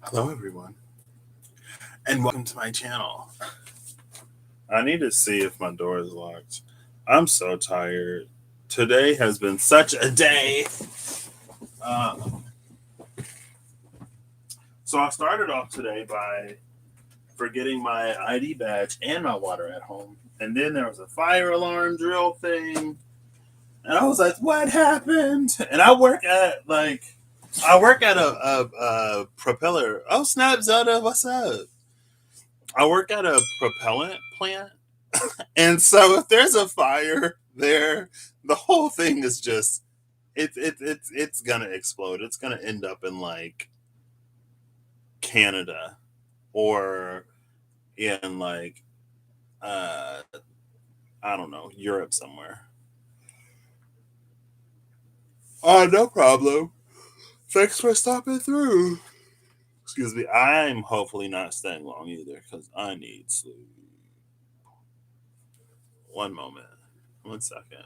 Hello, everyone, and welcome to my channel. I need to see if my door is locked. I'm so tired. Today has been such a day. Uh, so I started off today by forgetting my ID badge and my water at home. And then there was a fire alarm drill thing. And I was like, what happened? And I work at a propeller. Oh, snap, Zelda, what's up? I work at a propellant plant. And so if there's a fire there, the whole thing is just it's gonna explode. It's gonna end up in like Canada or in like uh I don't know, Europe somewhere. No problem. Thanks for stopping through. Excuse me. I'm hopefully not staying long either because I need sleep. One moment. 1 second.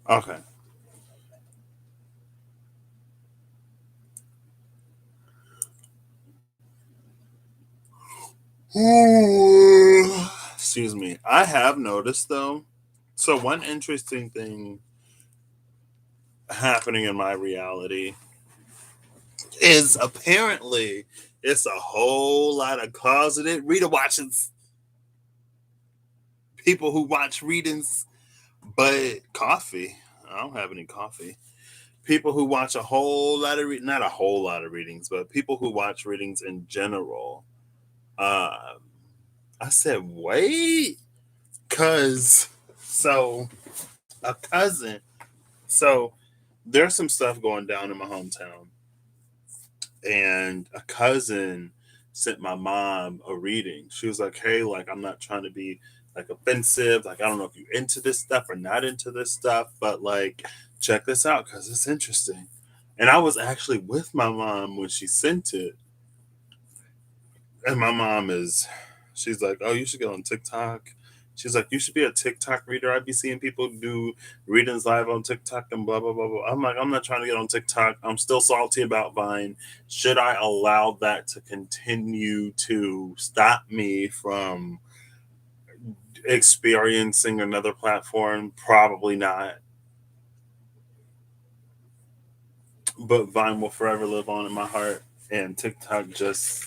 Okay. Excuse me. I have noticed though. So one interesting thing happening in my reality is apparently it's a whole lot of closeted reader watchings, people who watch readings, but coffee. I don't have any coffee. People who watch a whole lot of not a whole lot of readings, but people who watch readings in general. Uh, I said, wait, cause so a cousin. So there's some stuff going down in my hometown, and a cousin sent my mom a reading. She was like, "Hey, like I'm not trying to be like offensive. Like I don't know if you're into this stuff or not into this stuff, but like check this out because it's interesting." And I was actually with my mom when she sent it, and my mom is, she's like, "Oh, you should get on TikTok." She's like, "You should be a TikTok reader. I'd be seeing people do readings live on TikTok and blah blah blah blah." I'm like, "I'm not trying to get on TikTok. I'm still salty about Vine. Should I allow that to continue to stop me from experiencing another platform? Probably not. But Vine will forever live on in my heart, and TikTok just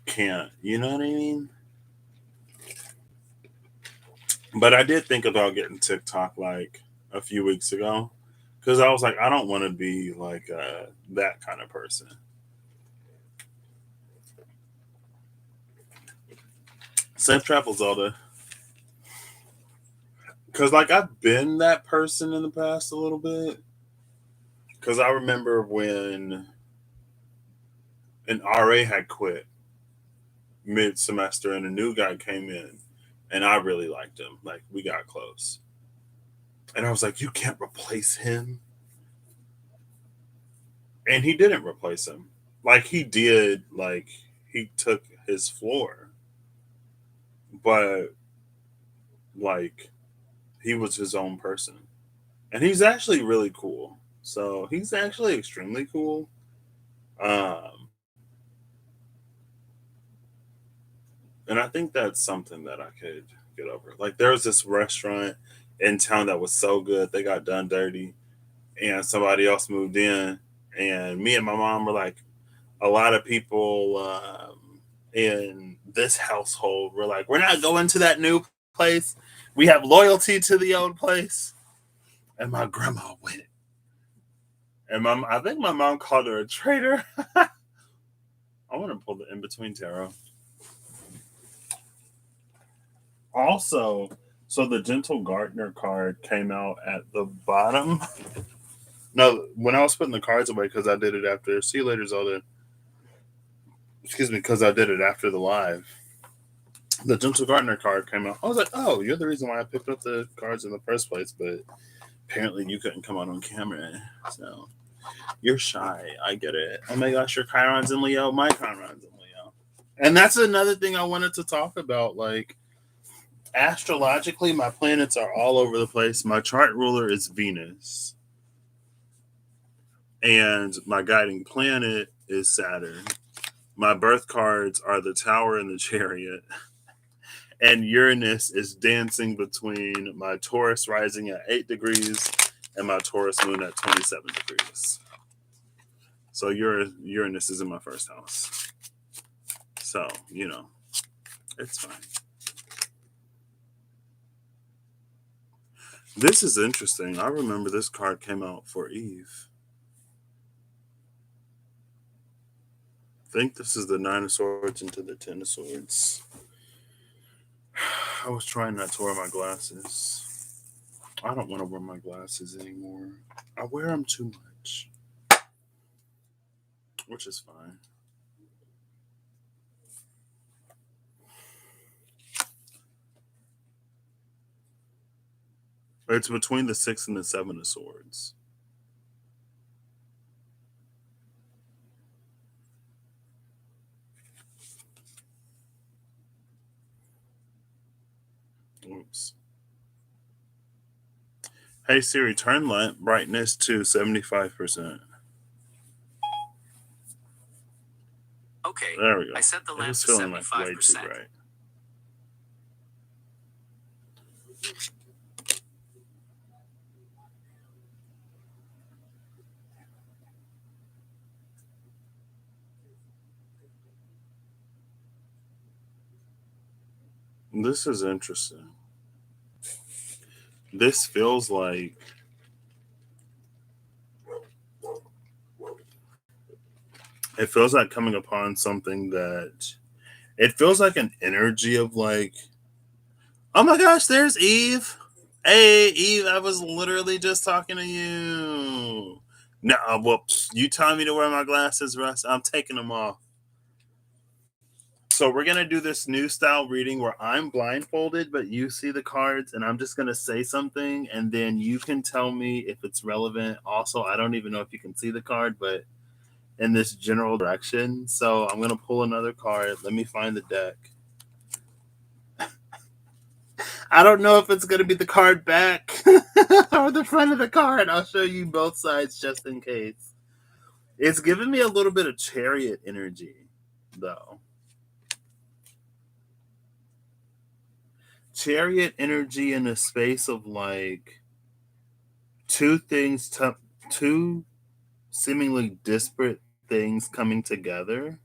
can't. You know what I mean?" But I did think about getting TikTok like a few weeks ago because I was like, I don't want to be like that kind of person. Safe travels, Zelda. Because like I've been that person in the past a little bit. Because I remember when an RA had quit mid semester and a new guy came in, and I really liked him. Like we got close, and I was like, you can't replace him, and he didn't replace him. Like he did. Like he took his floor, but like he was his own person, and he's actually really cool. So he's actually extremely cool. Um, and I think that's something that I could get over. Like there was this restaurant in town that was so good they got done dirty, and somebody else moved in, and me and my mom were like, a lot of people in this household were like, we're not going to that new place. We have loyalty to the old place. And my grandma went. And I think my mom called her a traitor. I want to pull the in between tarot. Also, So the Gentle Gardener card came out at the bottom. No, when I was putting the cards away, because I did it after. See you later, Zelda. Excuse me, because I did it after the live. The Gentle Gardener card came out. I was like, oh, you're the reason why I picked up the cards in the first place, but apparently you couldn't come out on camera. So you're shy. I get it. Oh my gosh, your Chiron's in Leo. My Chiron's in Leo. And that's another thing I wanted to talk about. Like, astrologically, my planets are all over the place. My chart ruler is Venus, and my guiding planet is Saturn. My birth cards are the Tower and the Chariot. And Uranus is dancing between my Taurus rising at 8 degrees and my Taurus moon at 27 degrees. So Uranus is in my first house. So, it's fine. This is interesting. I remember this card came out for Eve. I think this is the Nine of Swords into the Ten of Swords. I was trying not to wear my glasses. I don't want to wear my glasses anymore. I wear them too much, which is fine. It's between the 6 and the 7 of Swords. Oops. Hey Siri, turn lamp brightness to 75%. Okay. There we go. I set the It lamp was to feeling like way 75%. too bright. This is interesting. This feels like coming upon something that it feels like an energy of like, oh my gosh, there's Eve. Hey Eve, I was literally just talking to you. No, whoops. You telling me to wear my glasses, Russ? I'm taking them off. So we're gonna do this new style reading where I'm blindfolded, but you see the cards, and I'm just gonna say something, and then you can tell me if it's relevant. Also, I don't even know if you can see the card, but in this general direction. So I'm gonna pull another card. Let me find the deck. I don't know if it's gonna be the card back or the front of the card. I'll show you both sides just in case. It's giving me a little bit of chariot energy, though. Chariot energy in a space of like two things, two seemingly disparate things coming together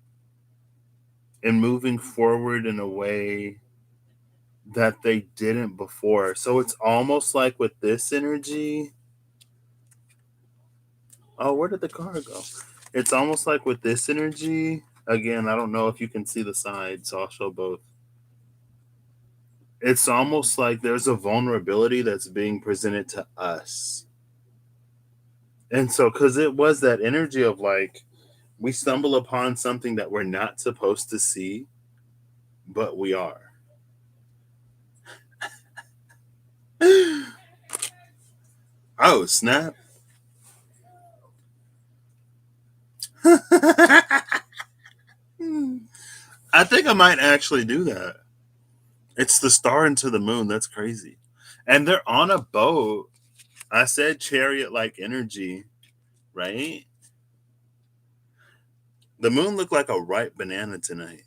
and moving forward in a way that they didn't before. So it's almost like with this energy. Oh, where did the card go? It's almost like with this energy. Again, I don't know if you can see the side, so I'll show both. It's almost like there's a vulnerability that's being presented to us. And so, because it was that energy of like, we stumble upon something that we're not supposed to see, but we are. Oh, snap. I think I might actually do that. It's the star into the moon. That's crazy. And they're on a boat. I said chariot like energy, right? The moon looked like a ripe banana tonight.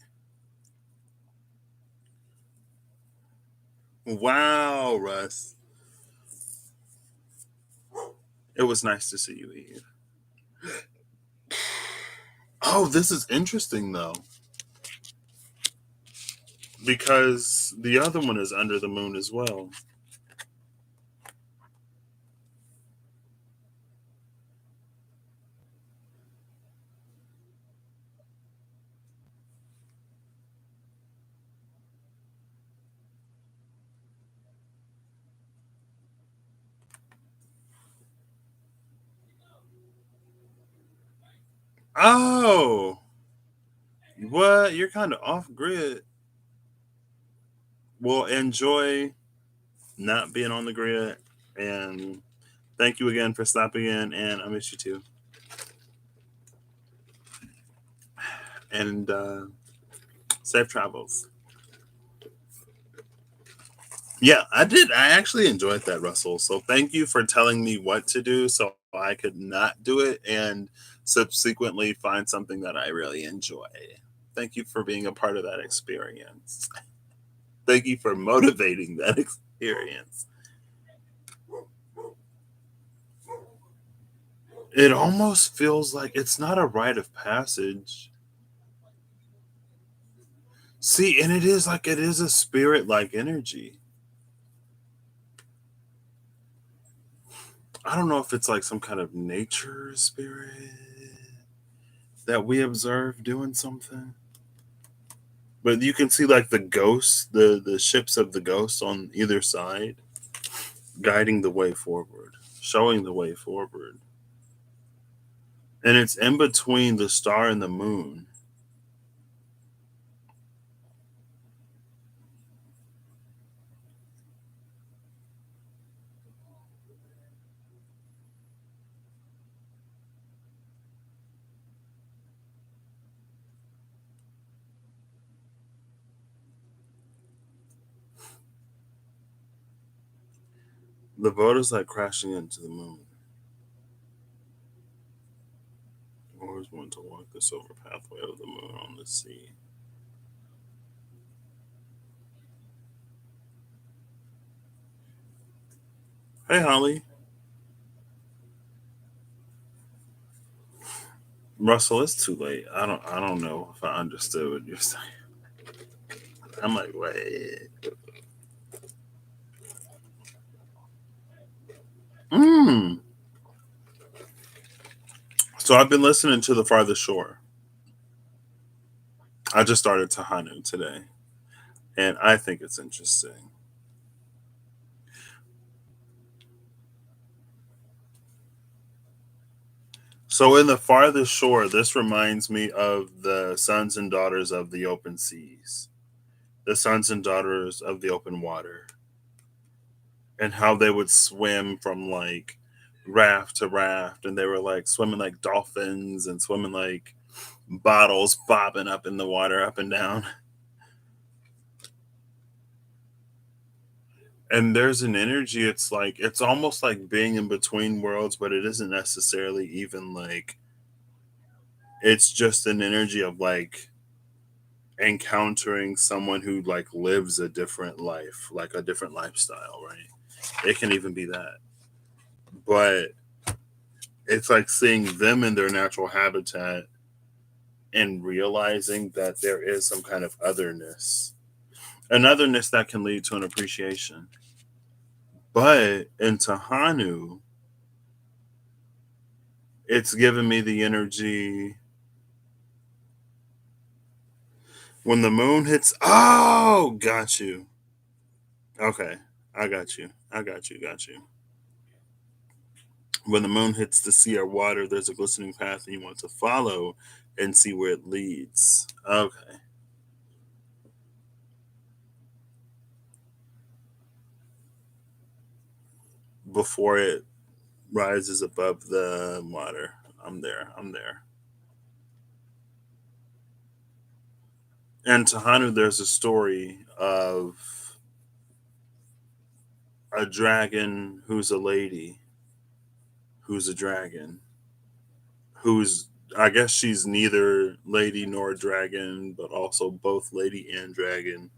Wow, Russ. It was nice to see you, Eve. Oh, this is interesting though. Because the other one is under the moon as well. Oh, what? You're kind of off grid. Well, enjoy not being on the grid, and thank you again for stopping in. And I miss you too. And safe travels. Yeah, I did. I actually enjoyed that, Russell. So thank you for telling me what to do so I could not do it and subsequently find something that I really enjoy. Thank you for being a part of that experience. Thank you for motivating that experience. It almost feels like it's not a rite of passage. See, and it is like it is a spirit like energy. I don't know if it's like some kind of nature spirit that we observe doing something. But you can see like the ghosts, the ships of the ghosts on either side, guiding the way forward, showing the way forward. And it's in between the star and the moon. The boat is like crashing into the moon. Always want to walk this over pathway of the moon on the sea. Hey, Holly. Russell, it's too late. I don't know if I understood what you're saying. I'm like, wait. Mm. So I've been listening to The Farthest Shore. I just started Tahanu today, and I think it's interesting. So in The Farthest Shore, this reminds me of the sons and daughters of the open seas, the sons and daughters of the open water, and how they would swim from like raft to raft, and they were like swimming like dolphins and swimming like bottles bobbing up in the water up and down. And there's an energy, it's like it's almost like being in between worlds, but it isn't necessarily even like it's just an energy of like encountering someone who like lives a different life, like a different lifestyle, right? It can even be that. But it's like seeing them in their natural habitat and realizing that there is some kind of otherness, an otherness that can lead to an appreciation. But in Tahanu, it's given me the energy when the moon hits. Oh, got you. Okay, I got you. I got you. Got you. When the moon hits the sea or water, there's a glistening path and you want to follow and see where it leads. Okay. Before it rises above the water. I'm there. I'm there. And Tahanu, there's a story of a dragon who's a lady, who's a dragon, who's, I guess she's neither lady nor dragon, but also both lady and dragon.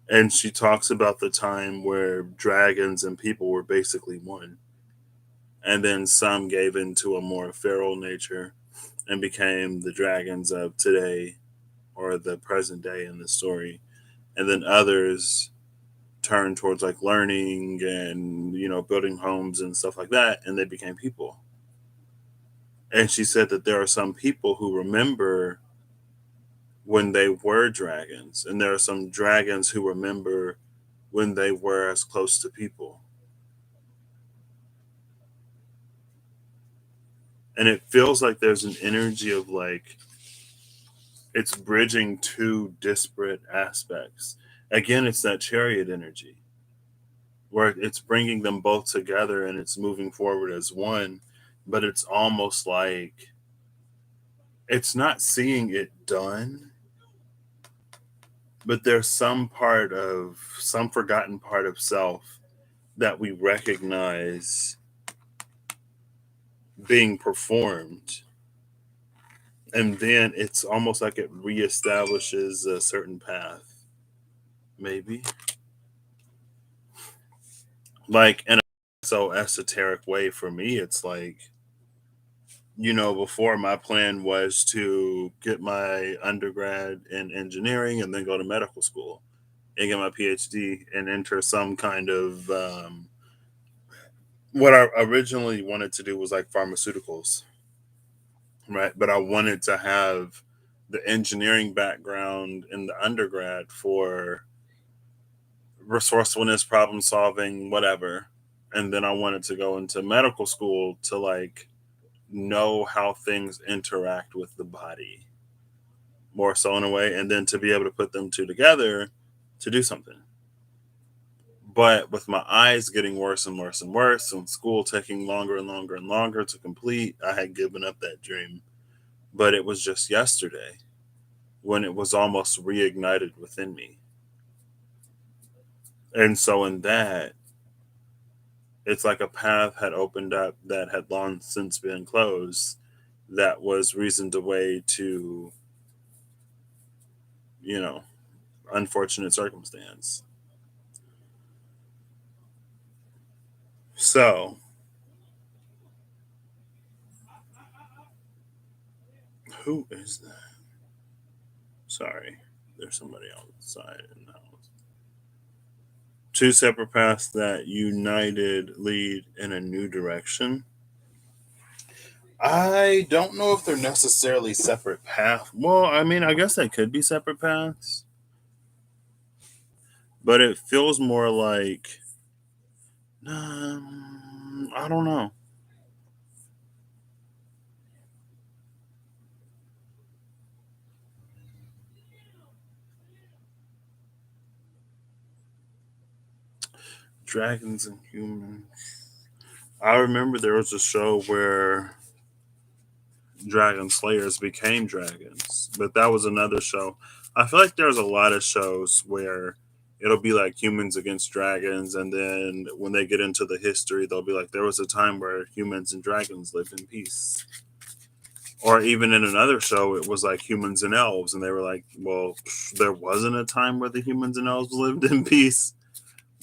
And she talks about the time where dragons and people were basically one. And then some gave into a more feral nature and became the dragons of today or the present day in the story. And then others turned towards like learning and building homes and stuff like that, and they became people. And she said that there are some people who remember when they were dragons, and there are some dragons who remember when they were as close to people. And it feels like there's an energy of like it's bridging two disparate aspects. Again, it's that chariot energy where it's bringing them both together and it's moving forward as one, but it's almost like it's not seeing it done, but there's some forgotten part of self that we recognize being performed. And then it's almost like it reestablishes a certain path, maybe. Like in a so esoteric way for me, it's like, before my plan was to get my undergrad in engineering and then go to medical school and get my PhD and enter some kind of what I originally wanted to do was like pharmaceuticals, right? But I wanted to have the engineering background in the undergrad for resourcefulness, problem solving, whatever. And then I wanted to go into medical school to like know how things interact with the body more so in a way, and then to be able to put them two together to do something. But with my eyes getting worse and worse and worse, and school taking longer and longer and longer to complete, I had given up that dream. But it was just yesterday when it was almost reignited within me. And so, in that, it's like a path had opened up that had long since been closed, that was reasoned away to, you know, unfortunate circumstance. So, who is that? Sorry, there's somebody outside in the house. Two separate paths that united lead in a new direction. I don't know if they're necessarily separate paths. Well, I mean, I guess they could be separate paths, but it feels more like I don't know. Dragons and humans. I remember there was a show where dragon slayers became dragons, but that was another show. I feel like there's a lot of shows where it'll be like humans against dragons, and then when they get into the history, they'll be like, there was a time where humans and dragons lived in peace. Or even in another show, it was like humans and elves, and they were like, well, there wasn't a time where the humans and elves lived in peace,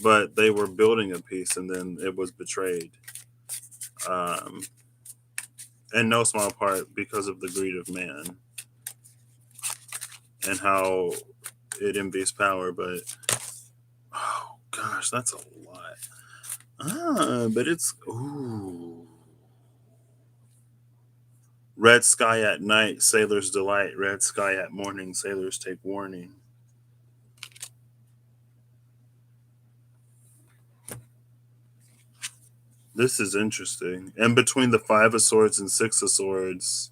but they were building a peace, and then it was betrayed. Um, in no small part because of the greed of man and how it envies power. But oh gosh, that's a lot. But it's ooh. Red sky at night, sailors delight. Red sky at morning, sailors take warning. This is interesting. And between the five of swords and six of swords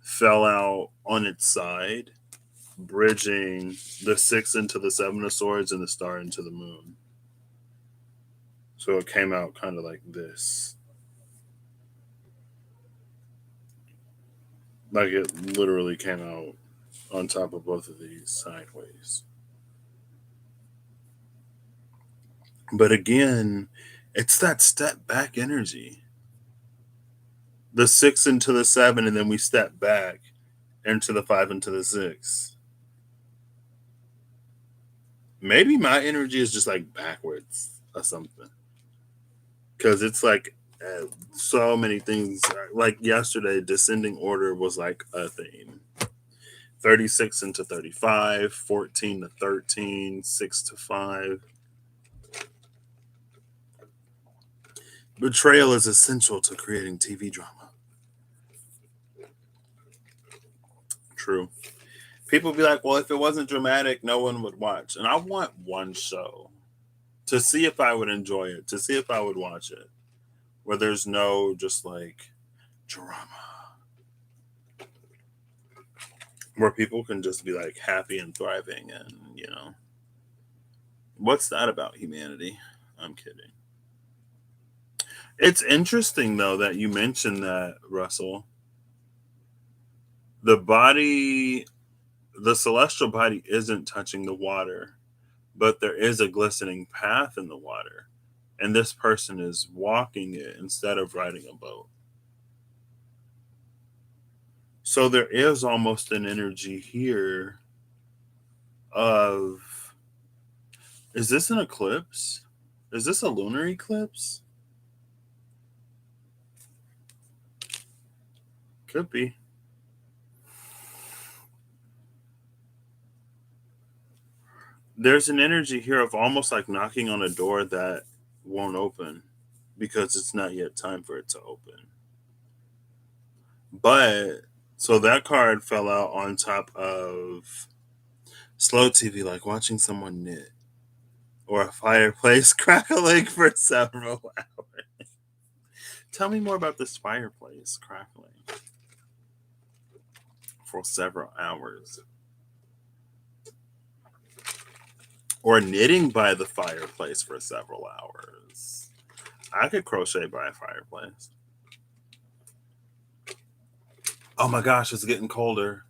fell out on its side, bridging the six into the seven of swords and the star into the moon. So it came out kind of like this. Like it literally came out on top of both of these sideways. But again, it's that step back energy. The six into the seven, and then we step back into the five into the six. Maybe my energy is just like backwards or something. Because it's like so many things. Like yesterday, descending order was like a theme. 36 into 35, 14 to 13, 6 to 5. Betrayal is essential to creating TV drama. True. People be like, well, if it wasn't dramatic, no one would watch. And I want one show to see if I would enjoy it, to see if I would watch it, where there's no just like drama, where people can just be like happy and thriving, and what's that about humanity? I'm kidding. It's interesting though that you mentioned that, Russell. The body, the celestial body isn't touching the water, but there is a glistening path in the water, and this person is walking it instead of riding a boat. So there is almost an energy here of, is this an eclipse? Is this a lunar eclipse? Could be. There's an energy here of almost like knocking on a door that won't open because it's not yet time for it to open. But so that card fell out on top of slow TV, like watching someone knit, or a fireplace crackling for several hours. Tell me more about this fireplace crackling for several hours. Or knitting by the fireplace for several hours. I could crochet by a fireplace. Oh my gosh, it's getting colder.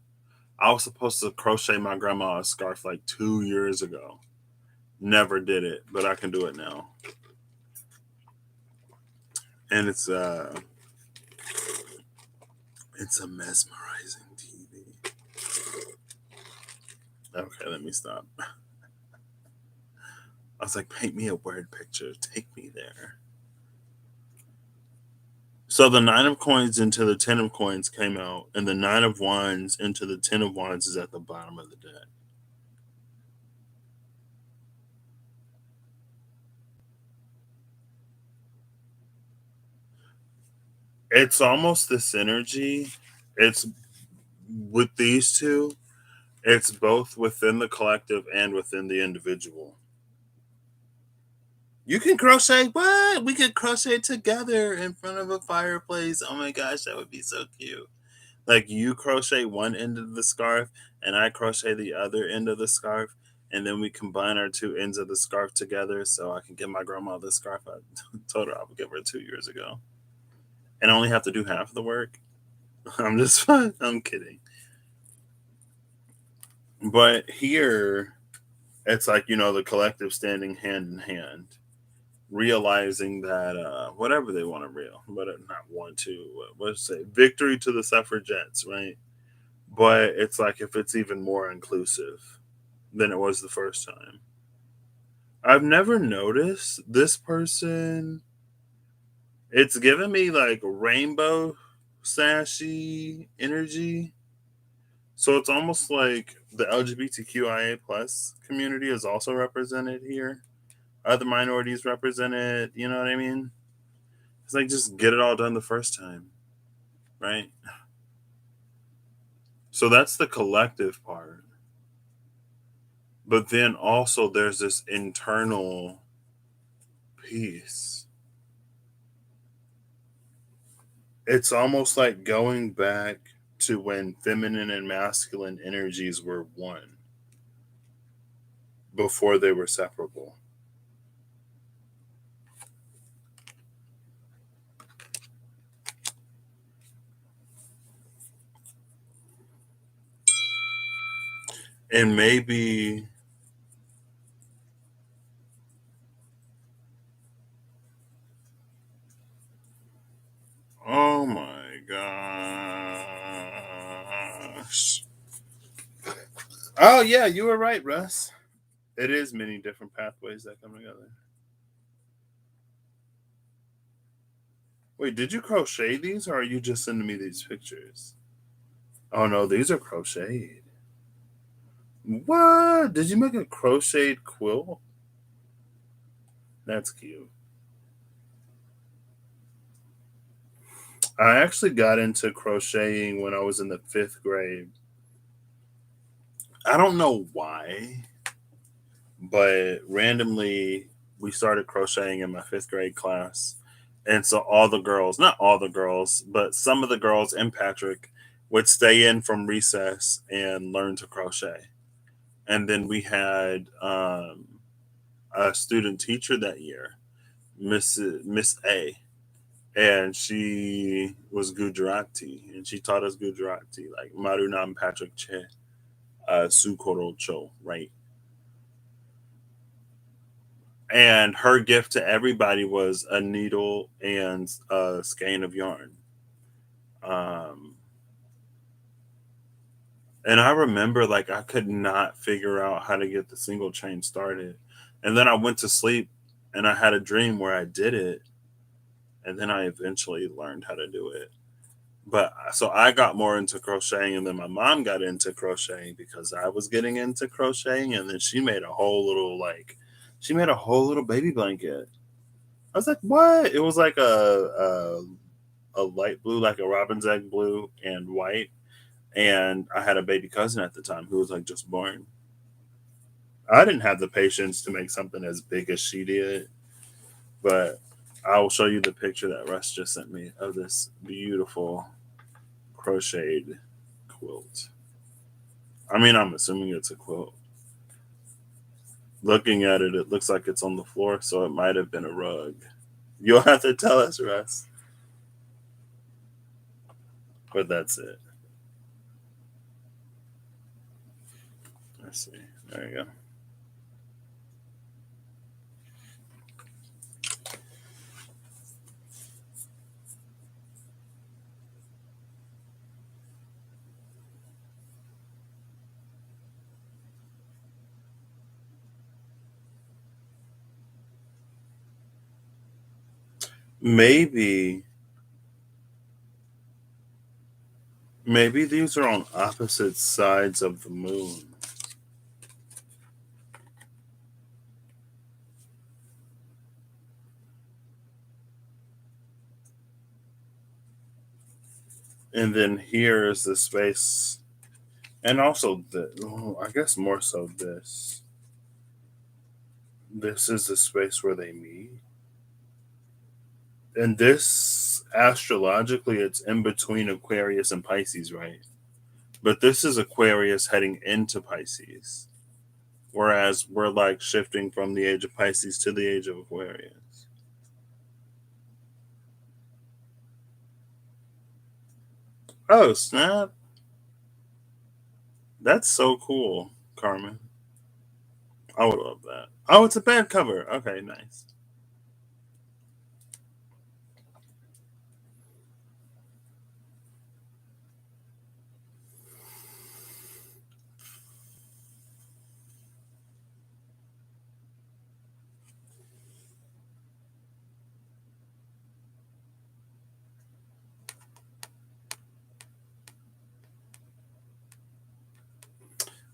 I was supposed to crochet my grandma a scarf like 2 years ago. Never did it, but I can do it now. And it's a mesmerizing TV. Okay, let me stop. I was like, paint me a word picture. Take me there. So the 9 of coins into the 10 of coins came out, and the 9 of wands into the 10 of wands is at the bottom of the deck. It's almost this energy. It's with these two, it's both within the collective and within the individual. You can crochet. What? We could crochet together in front of a fireplace. Oh my gosh, that would be so cute. Like you crochet one end of the scarf and I crochet the other end of the scarf, and then we combine our two ends of the scarf together so I can give my grandma the scarf I told her I would give her 2 years ago. And I only have to do half of the work. I'm just fine. I'm kidding. But here it's like, the collective standing hand in hand, realizing that whatever they want to but not want to, let's say victory to the suffragettes, right? But it's like if it's even more inclusive than it was the first time. I've never noticed this person. It's given me like rainbow sashy energy. So it's almost like the LGBTQIA plus community is also represented here. Other minorities represented, you know what I mean? It's like just get it all done the first time, right? So that's the collective part. But then also there's this internal peace. It's almost like going back to when feminine and masculine energies were one before they were separable. And maybe, oh my gosh. Oh yeah, you were right, Russ. It is many different pathways that come together. Wait, did you crochet these or are you just sending me these pictures? Oh no, these are crocheted. What? Did you make a crocheted quilt? That's cute. I actually got into crocheting when I was in the 5th grade. I don't know why, but randomly we started crocheting in my 5th grade class. And so all the girls, not all the girls, but some of the girls and Patrick would stay in from recess and learn to crochet. And then we had a student teacher that year, Miss A, and she was Gujarati, and she taught us Gujarati, like Marunam Patrick Che, Sukoro Cho, right? And her gift to everybody was a needle and a skein of yarn. Um, and I remember like I could not figure out how to get the single chain started. And then I went to sleep and I had a dream where I did it. And then I eventually learned how to do it. But so I got more into crocheting, and then my mom got into crocheting because I was getting into crocheting. And then she made a whole little, like, she made a whole little baby blanket. I was like, what? It was like a light blue, like a robin's egg blue and white. And I had a baby cousin at the time who was like just born. I didn't have the patience to make something as big as she did, but I will show you the picture that Russ just sent me of this beautiful crocheted quilt. I mean, I'm assuming it's a quilt. Looking at it, it looks like it's on the floor, so it might have been a rug. You'll have to tell us, Russ. But that's it. Let's see. There you go. Maybe, maybe these are on opposite sides of the moon. And then here is the space, and also the, oh, I guess more so this. This is the space where they meet. And this, astrologically, it's in between Aquarius and Pisces, right? But this is Aquarius heading into Pisces. Whereas we're like shifting from the age of Pisces to the age of Aquarius. Oh, snap. That's so cool, Carmen. I would love that. Oh, it's a bad cover. Okay, nice.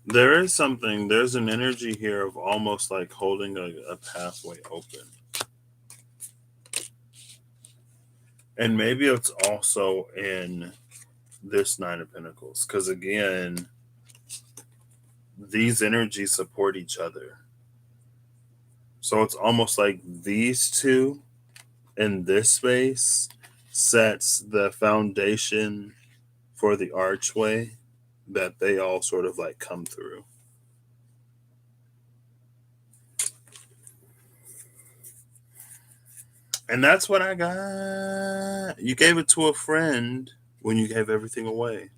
There is something, there's an energy here of almost like holding a pathway open. And maybe it's also in this Nine of Pentacles. Because again, these energies support each other. So it's almost like these two in this space sets the foundation for the archway that they all sort of like come through. And that's what I got. You gave it to a friend when you gave everything away.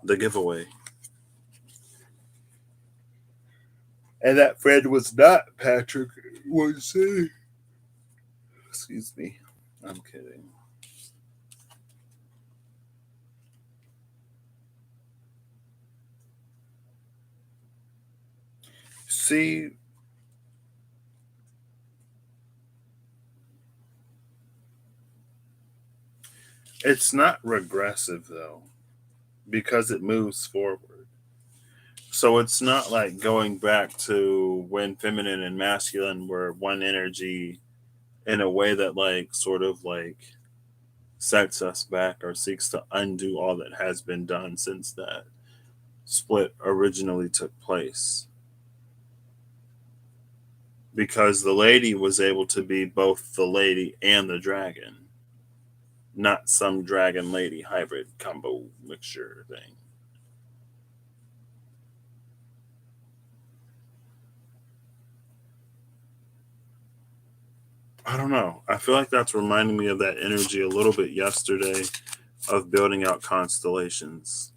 The giveaway. And that friend was not Patrick. Was he? Excuse me. I'm kidding. See, it's not regressive though, because it moves forward. So it's not like going back to when feminine and masculine were one energy in a way that like sort of like sets us back or seeks to undo all that has been done since that split originally took place. because the lady was able to be both the lady and the dragon, not some dragon lady hybrid combo mixture thing. I don't know. I feel like that's reminding me of that energy a little bit yesterday of building out constellations.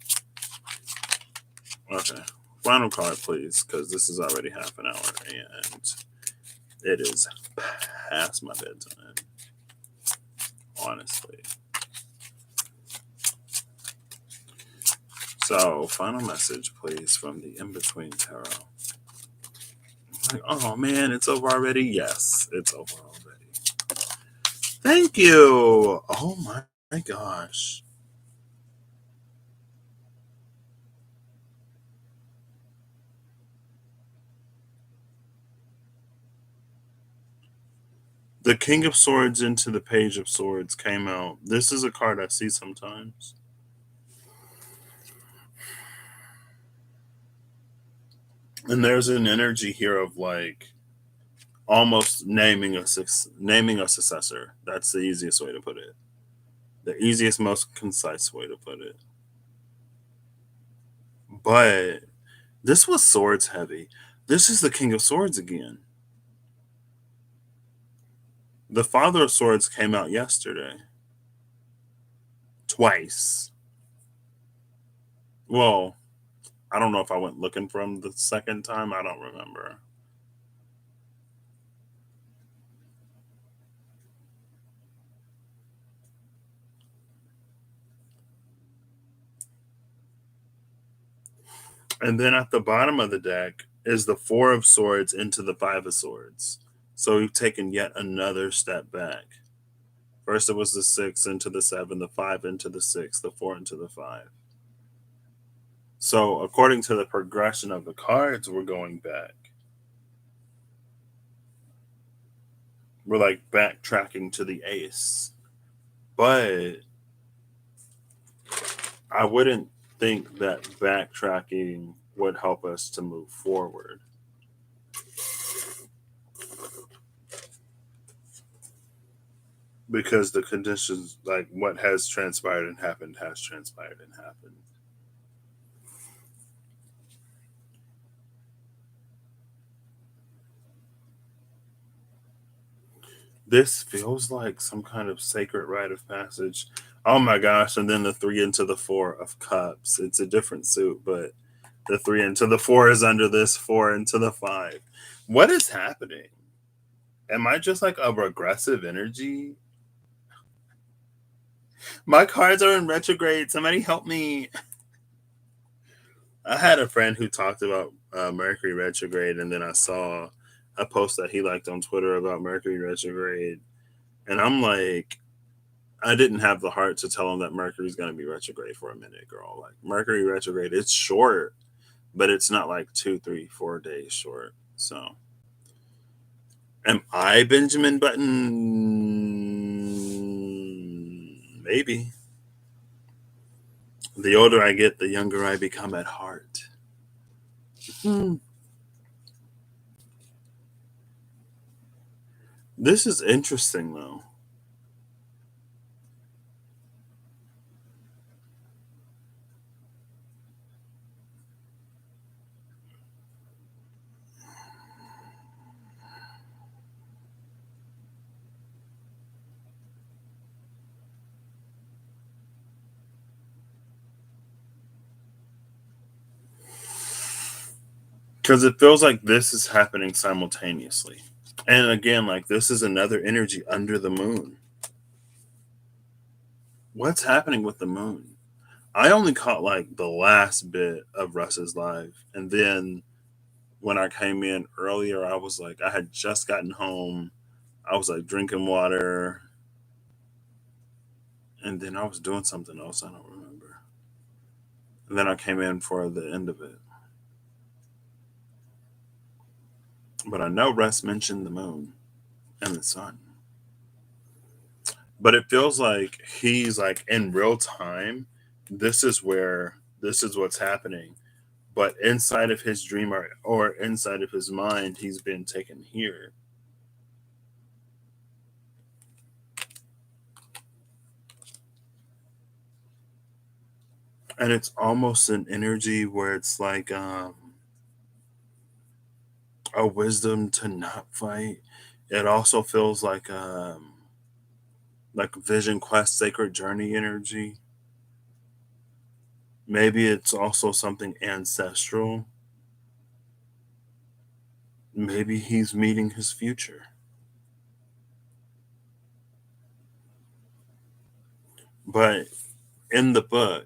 Okay. Final card, please, because this is already half an hour and it is past my bedtime. Honestly. So, final message, please, from the In Between Tarot. Like, oh man, it's over already? Yes, it's over already. Thank you. Oh my gosh. The King of Swords into the Page of Swords came out. This is a card I see sometimes. And there's an energy here of like almost naming a successor. That's the easiest way to put it. The easiest, most concise way to put it. But this was swords heavy. This is the King of Swords again. The Father of Swords came out yesterday. Twice. Well, I don't know if I went looking for him the second time. I don't remember. And then at the bottom of the deck is the Four of Swords into the Five of Swords. So we've taken yet another step back. First, it was the 6 into the 7, the 5 into the 6, the 4 into the 5. So, according to the progression of the cards, we're going back. We're like backtracking to the ace. But I wouldn't think that backtracking would help us to move forward. Because the conditions, like what has transpired and happened, has transpired and happened. This feels like some kind of sacred rite of passage. Oh my gosh. And then the 3 into the 4 of cups. It's a different suit, but the 3 into the 4 is under this 4 into the 5. What is happening? Am I just like a regressive energy? My cards are in retrograde. Somebody help me. I had a friend who talked about Mercury retrograde, and then I saw a post that he liked on Twitter about Mercury retrograde. And I'm like, I didn't have the heart to tell him that Mercury's going to be retrograde for a minute, girl. Like, Mercury retrograde, it's short, but it's not like 2, 3, 4 days short. So, am I Benjamin Button? Maybe. The older I get, the younger I become at heart. This is interesting, though. Because it feels like this is happening simultaneously. And again, like this is another energy under the moon. What's happening with the moon? I only caught like the last bit of Russ's live. And then when I came in earlier, I was like, I had just gotten home. I was like drinking water. And then I was doing something else. I don't remember. And then I came in for the end of it. But I know Russ mentioned the moon and the sun. But it feels like he's like in real time. This is what's happening. but inside of his dream or inside of his mind, he's been taken here. And it's almost an energy where it's like a wisdom to not fight. It also feels like Vision Quest Sacred Journey energy. Maybe it's also something ancestral. Maybe he's meeting his future. But in the book,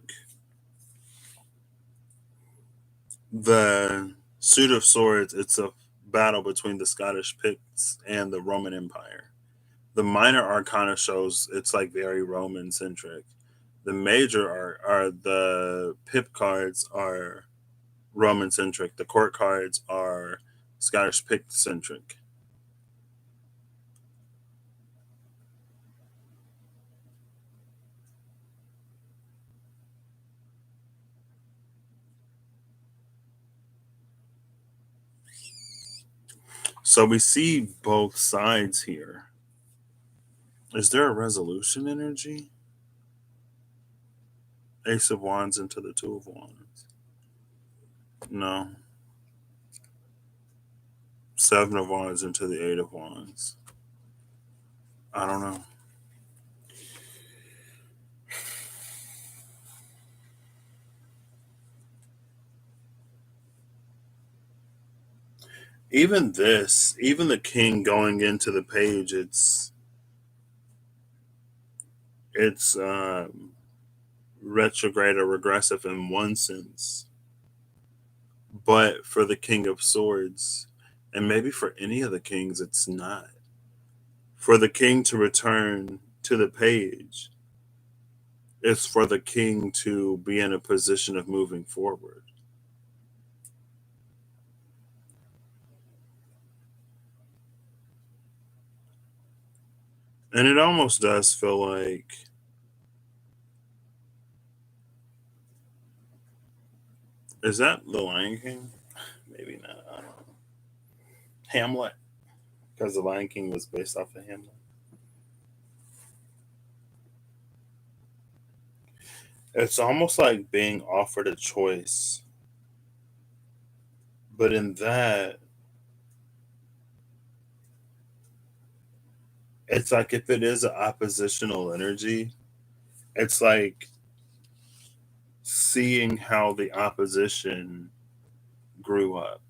the Suit of Swords, it's a battle between the Scottish Picts and the Roman Empire. The minor arcana shows it's like very Roman centric. The major are the pip cards are Roman centric. The court cards are Scottish Pict centric. So we see both sides here. Is there a resolution energy? Ace of Wands into the Two of Wands. No. Seven of Wands into the Eight of Wands. I don't know. Even this, even the king going into the page, it's retrograde or regressive in one sense, but for the King of Swords, and maybe for any of the kings, it's not. For the king to return to the page, it's for the king to be in a position of moving forward. And it almost does feel like is that the Lion King? Maybe not. I don't know. Hamlet, because the Lion King was based off of Hamlet. It's almost like being offered a choice, but in that, it's like if it is an oppositional energy, it's like seeing how the opposition grew up.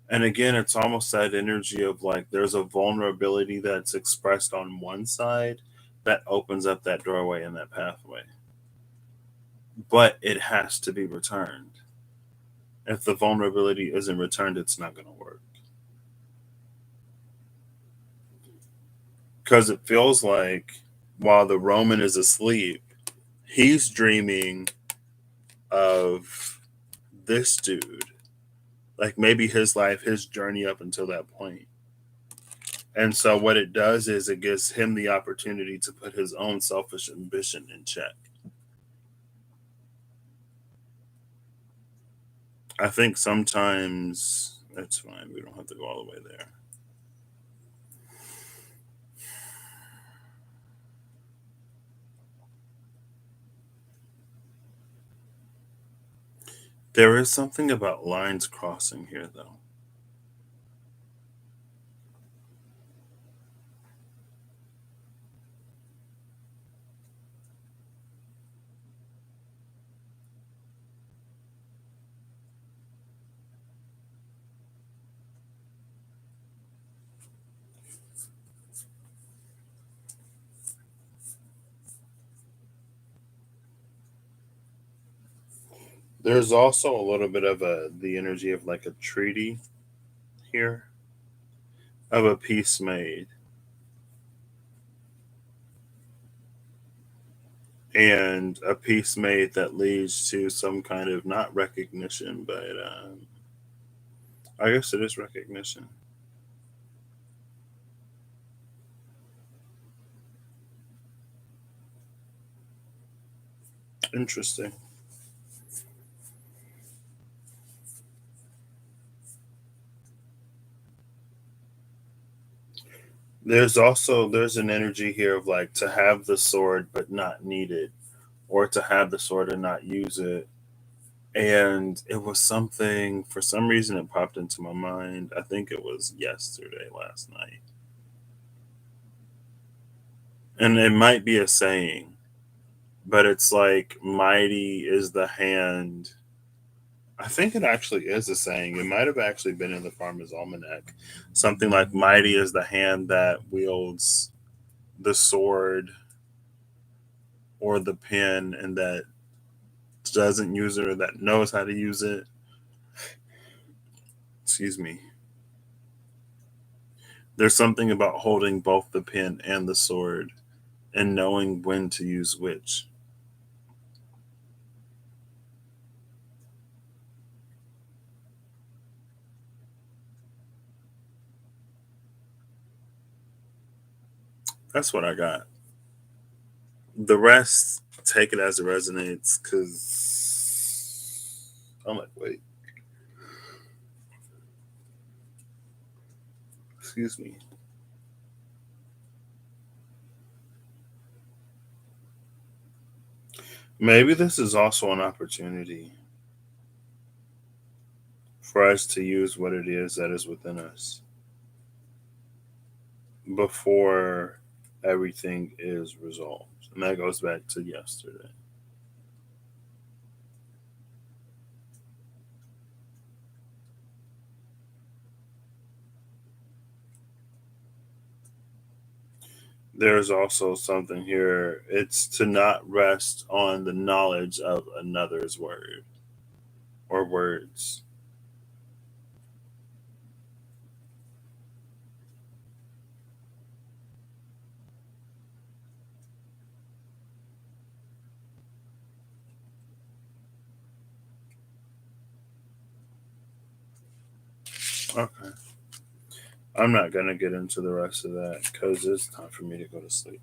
And again, it's almost that energy of like there's a vulnerability that's expressed on one side that opens up that doorway and that pathway. But it has to be returned. If the vulnerability isn't returned, it's not going to work. Because it feels like while the Roman is asleep, he's dreaming of this dude. Like maybe his life, his journey up until that point. And so what it does is it gives him the opportunity to put his own selfish ambition in check. I think sometimes that's fine. We don't have to go all the way there. There is something about lines crossing here, though. There's also a little bit of the energy of like a treaty here, of a peace made, and a peace made that leads to some kind of not recognition, but I guess it is recognition. Interesting. There's an energy here of like to have the sword but not need it, or to have the sword and not use it. And it was something, for some reason it popped into my mind. I think it was yesterday, last night. And it might be a saying, but it's like mighty is the hand. I think it actually is a saying. It might have actually been in the Farmer's Almanac. Something like mighty is the hand that wields the sword or the pen and that doesn't use it or that knows how to use it. Excuse me. There's something about holding both the pen and the sword and knowing when to use which. That's what I got. The rest, take it as it resonates because I'm like, wait, excuse me. Maybe this is also an opportunity for us to use what it is that is within us before everything is resolved. And that goes back to yesterday. There's also something here. It's to not rest on the knowledge of another's word or words. Okay. I'm not going to get into the rest of that because it's time for me to go to sleep.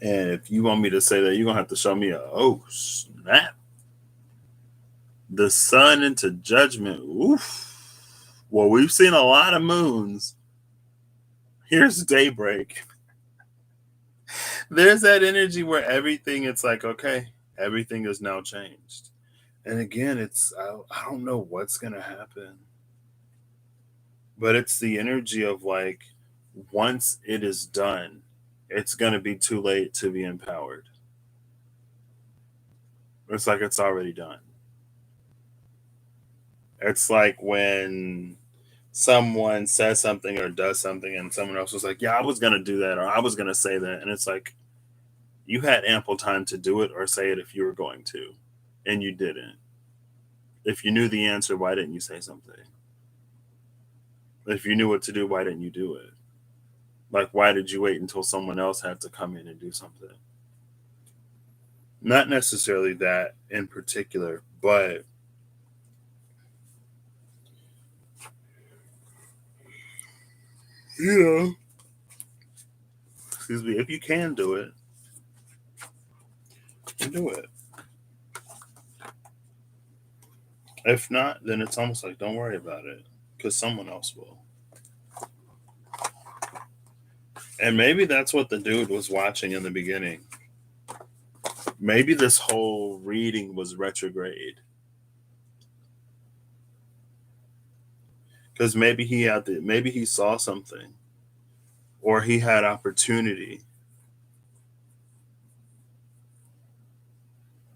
And if you want me to say that, you're going to have to show me a, oh, snap. The sun into judgment. Oof. Well, we've seen a lot of moons. Here's daybreak. There's that energy where everything, it's like, okay, everything is now changed. And again, I don't know what's going to happen, but it's the energy of like, once it is done, it's going to be too late to be empowered. It's like it's already done. It's like when someone says something or does something and someone else was like, yeah, I was going to do that or I was going to say that. And it's like, you had ample time to do it or say it if you were going to, and you didn't. If you knew the answer, why didn't you say something? If you knew what to do, why didn't you do it? Like, why did you wait until someone else had to come in and do something? Not necessarily that in particular, but you know, excuse me, if you can do it, do it. If not, then it's almost like don't worry about it because someone else will. And maybe that's what the dude was watching in the beginning. Maybe this whole reading was retrograde because maybe he saw something or he had opportunity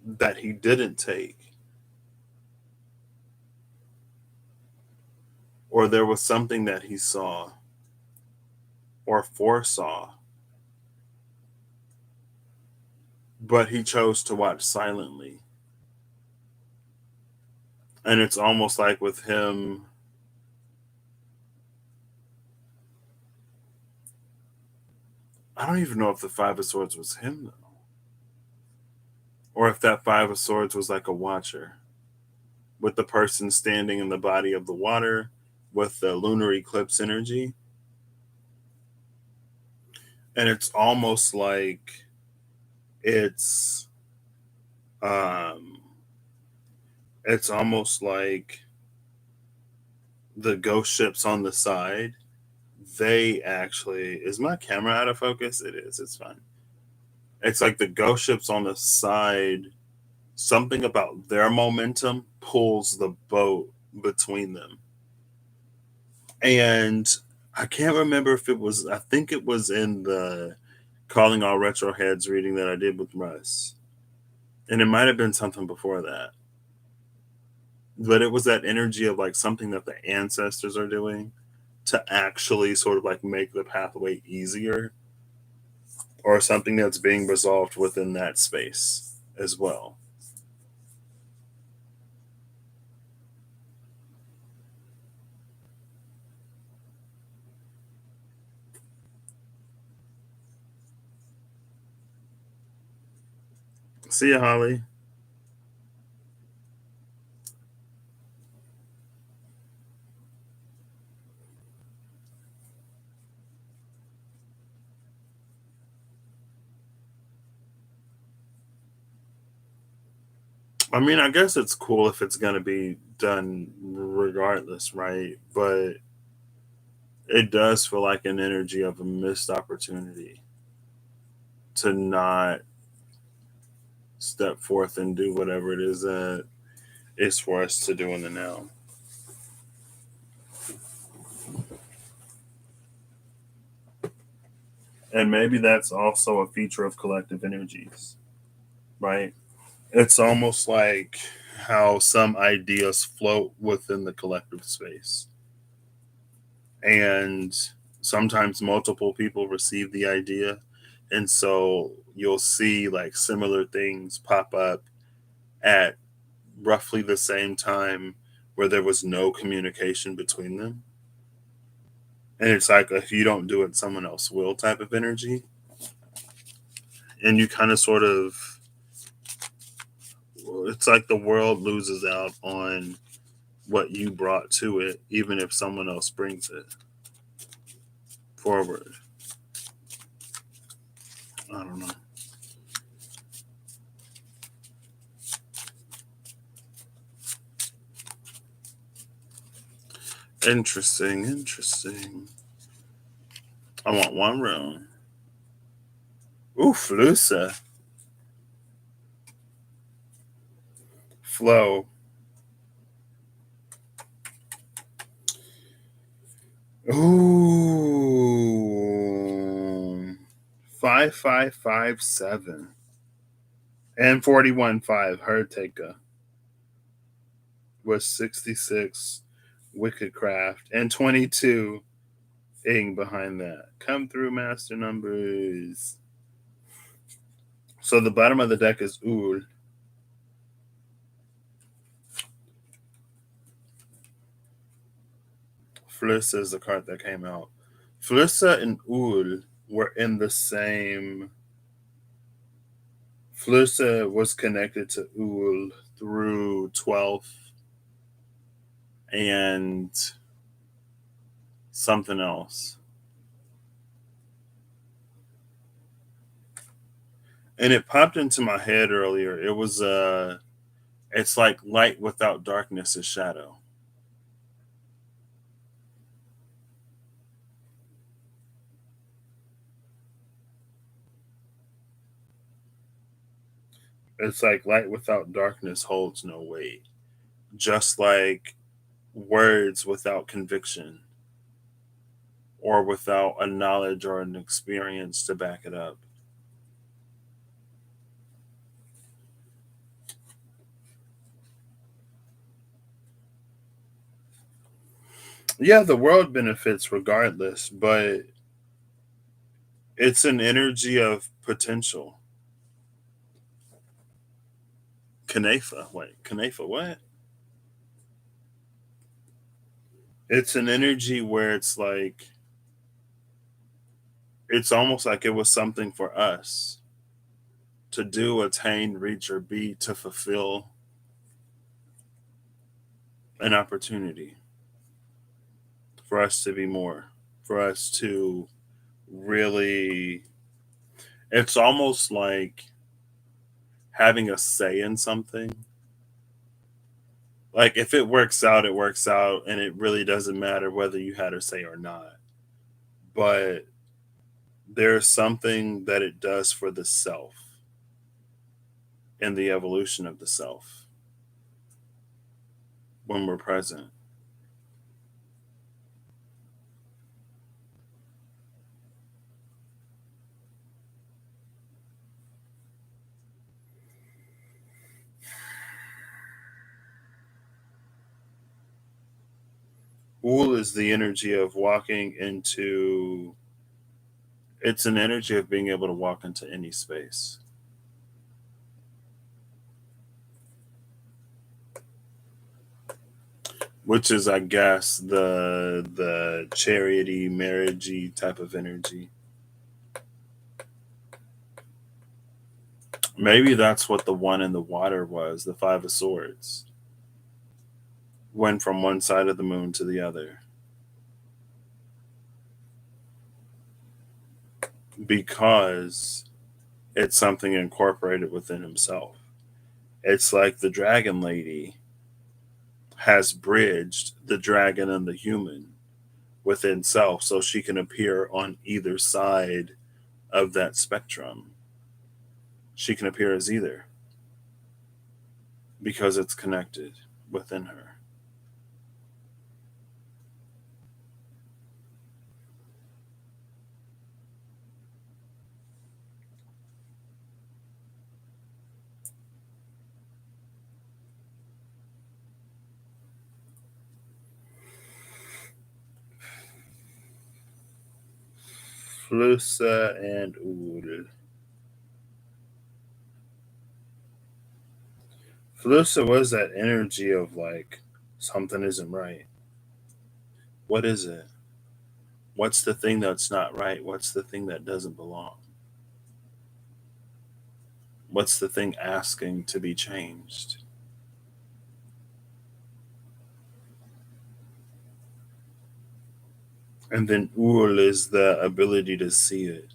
that he didn't take, or there was something that he saw or foresaw, but he chose to watch silently. And it's almost like with him, I don't even know if the Five of Swords was him though, or if that Five of Swords was like a watcher with the person standing in the body of the water with the lunar eclipse energy. And it's um it's almost like the ghost ships on the side they actually, is my camera out of focus? It is. It's fine. It's like the ghost ships on the side. Something about their momentum pulls the boat between them. And I can't remember if it was, I think it was in the Calling All Retro Heads reading that I did with Russ. And it might have been something before that. But it was that energy of like something that the ancestors are doing to actually sort of like make the pathway easier, or something that's being resolved within that space as well. See ya, Holly. I mean, I guess it's cool if it's going to be done regardless, right? But it does feel like an energy of a missed opportunity to not step forth and do whatever it is that is for us to do in the now. And maybe that's also a feature of collective energies, right? It's almost like how some ideas float within the collective space. And sometimes multiple people receive the idea. And so you'll see like similar things pop up at roughly the same time where there was no communication between them. And it's like, if you don't do it, someone else will type of energy. And you kind of sort of, it's like the world loses out on what you brought to it, even if someone else brings it forward. I don't know. Interesting, interesting. I want one room. Ooh, Flusa. Flow. Ooh. 5557. And 41.5. Herteka was 66. Wickedcraft. And 22 ing behind that. Come through, master numbers. So the bottom of the deck is Ul. Flusa is the card that came out. Flusa and Ul were in the same. Flusa was connected to Ul through 12th and something else. And it popped into my head earlier. It was it's like light without darkness is shadow. It's like light without darkness holds no weight. Just like words without conviction or without a knowledge or an experience to back it up. Yeah, the world benefits regardless, but it's an energy of potential. Kanefa, wait, Kanefa, what? It's an energy where it's like, it's almost like it was something for us to do, attain, reach, or be to fulfill an opportunity for us to be more, for us to really, it's almost like having a say in something. Like if it works out, it works out, and it really doesn't matter whether you had a say or not. but there's something that it does for the self and the evolution of the self when we're present. Wool is the energy of walking into, it's an energy of being able to walk into any space. Which is, I guess, the chariody, marriagey type of energy. Maybe that's what the one in the water was, the Five of Swords. Went from one side of the moon to the other. Because it's something incorporated within himself. It's like the dragon lady has bridged the dragon and the human within self so she can appear on either side of that spectrum. She can appear as either because it's connected within her. Flusa and Ul. Flusa was that energy of like something isn't right. What is it? What's the thing that's not right? What's the thing that doesn't belong? What's the thing asking to be changed? And then Ul is the ability to see it,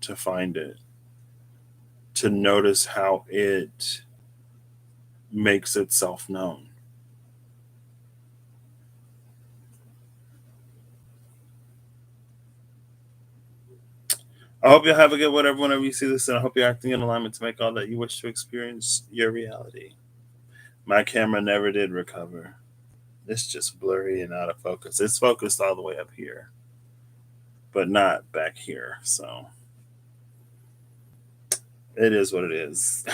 to find it, to notice how it makes itself known. I hope you have a good whatever whenever you see this, and I hope you're acting in alignment to make all that you wish to experience your reality. My camera never did recover. It's just blurry and out of focus. It's focused all the way up here, but not back here. So it is what it is.